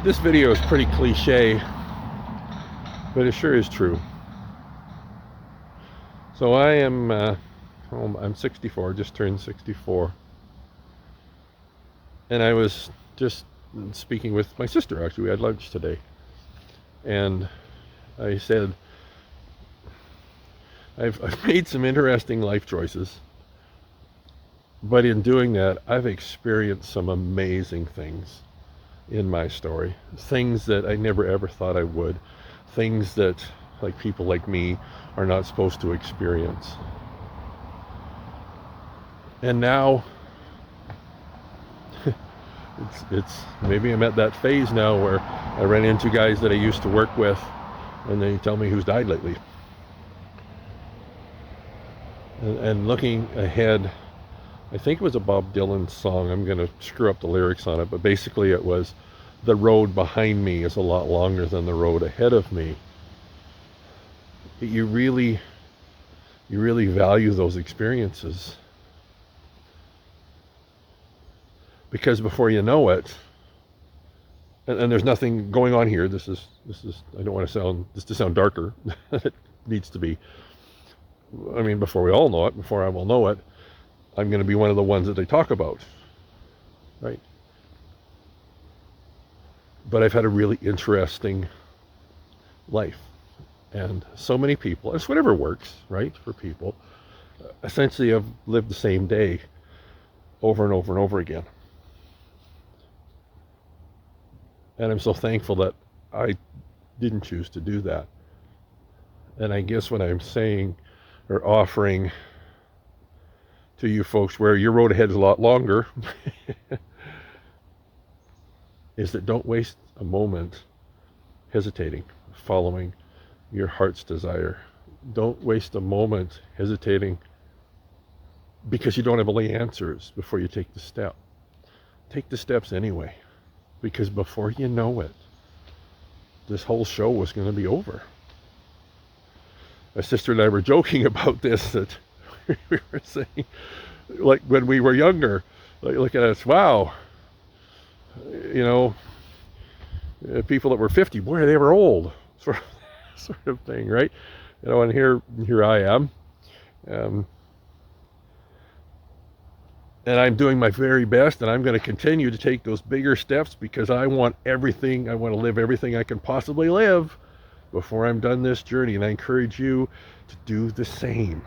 This video is pretty cliche, but it sure is true. So I am, I'm 64, just turned 64. And I was just speaking with my sister, actually. We had lunch today. And I said, I've made some interesting life choices. But in doing that, I've experienced some amazing things in my story. Things that I never ever thought I would. Things that like people like me are not supposed to experience. And now it's maybe I'm at that phase now where I run into guys that I used to work with and they tell me who's died lately. And looking ahead, I think it was a Bob Dylan song. I'm going to screw up the lyrics on it, but basically it was, the road behind me is a lot longer than the road ahead of me. You really value those experiences, because before you know it, and there's nothing going on here. This is I don't want to sound this to sound darker than it needs to be. I mean, before we all know it, before I will know it, I'm going to be one of the ones that they talk about, right? But I've had a really interesting life, and so many people, it's whatever works, right, for people, essentially have lived the same day over and over and over again. And I'm so thankful that I didn't choose to do that. And I guess what I'm saying or offering to you folks, where your road ahead is a lot longer, is that don't waste a moment hesitating, following your heart's desire. Don't waste a moment hesitating because you don't have all the answers before you take the step. Take the steps anyway, because before you know it, this whole show was going to be over. My sister and I were joking about this, that we were saying, like when we were younger, like, look at us, wow, you know, people that were 50, boy, they were old, sort of thing, right? You know, and here I am, and I'm doing my very best, and I'm going to continue to take those bigger steps because I want everything. I want to live everything I can possibly live before I'm done this journey, and I encourage you to do the same.